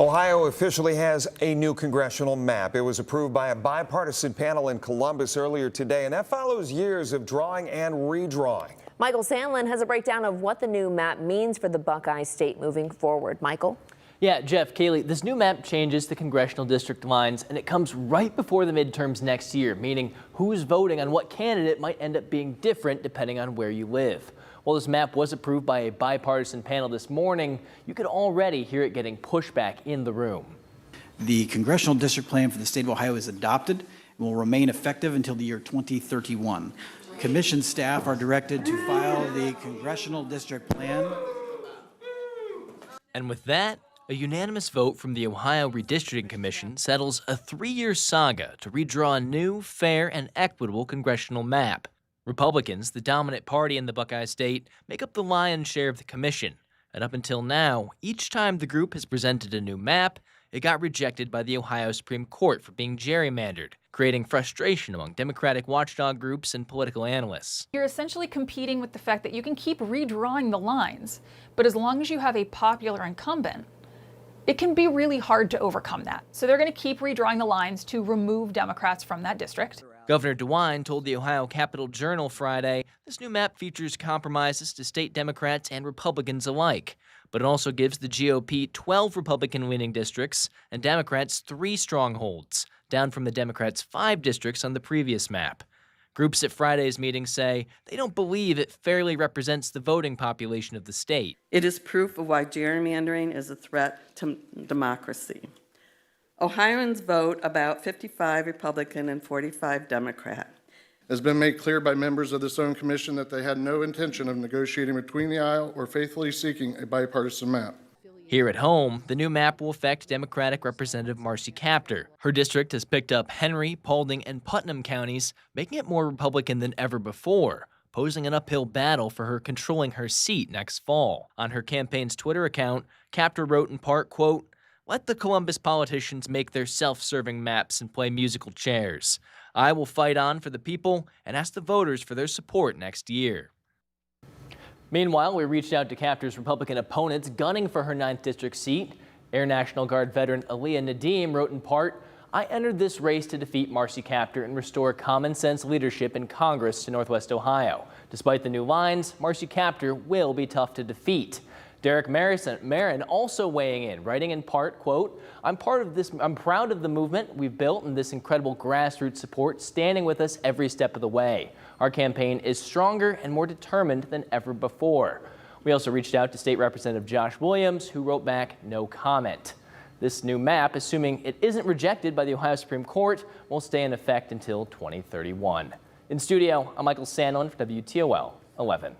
Ohio officially has a new congressional map. It was approved by a bipartisan panel in Columbus earlier today, and that follows years of drawing and redrawing. Michael Sandlin has a breakdown of what the new map means for the Buckeye State moving forward. Michael? Yeah, Jeff, Kaylee, this new map changes the congressional district lines, and it comes right before the midterms next year, meaning who's voting on what candidate might end up being different depending on where you live. While this map was approved by a bipartisan panel this morning, you could already hear it getting pushback in the room. The congressional district plan for the state of Ohio is adopted and will remain effective until the year 2031. Commission staff are directed to file the congressional district plan. And with that, a unanimous vote from the Ohio Redistricting Commission settles a 3-year saga to redraw a new, fair, and equitable congressional map. Republicans, the dominant party in the Buckeye State, make up the lion's share of the commission. And up until now, each time the group has presented a new map, it got rejected by the Ohio Supreme Court for being gerrymandered, creating frustration among Democratic watchdog groups and political analysts. You're essentially competing with the fact that you can keep redrawing the lines, but as long as you have a popular incumbent, it can be really hard to overcome that. So they're going to keep redrawing the lines to remove Democrats from that district. Governor DeWine told the Ohio Capitol Journal Friday this new map features compromises to state Democrats and Republicans alike, but it also gives the GOP 12 Republican-winning districts and Democrats 3 strongholds, down from the Democrats' 5 districts on the previous map. Groups at Friday's meeting say they don't believe it fairly represents the voting population of the state. It is proof of why gerrymandering is a threat to democracy. Ohioans vote about 55 Republican and 45 Democrat. It has been made clear by members of this own commission that they had no intention of negotiating between the aisle or faithfully seeking a bipartisan map. Here at home, the new map will affect Democratic Representative Marcy Kaptur. Her district has picked up Henry, Paulding, and Putnam counties, making it more Republican than ever before, posing an uphill battle for her controlling her seat next fall. On her campaign's Twitter account, Kaptur wrote in part, quote, "Let the Columbus politicians make their self-serving maps and play musical chairs. I will fight on for the people and ask the voters for their support next year." Meanwhile, we reached out to Kaptur's Republican opponents gunning for her 9th district seat. Air National Guard veteran Aliyah Nadeem wrote in part, "I entered this race to defeat Marcy Kaptur and restore common sense leadership in Congress to Northwest Ohio. Despite the new lines, Marcy Kaptur will be tough to defeat." Derek Marin also weighing in, writing in part, quote, I'm proud of the movement we've built and this incredible grassroots support standing with us every step of the way. Our campaign is stronger and more determined than ever before." We also reached out to State Representative Josh Williams, who wrote back no comment. This new map, assuming it isn't rejected by the Ohio Supreme Court, will stay in effect until 2031. In studio, I'm Michael Sandlin for WTOL 11.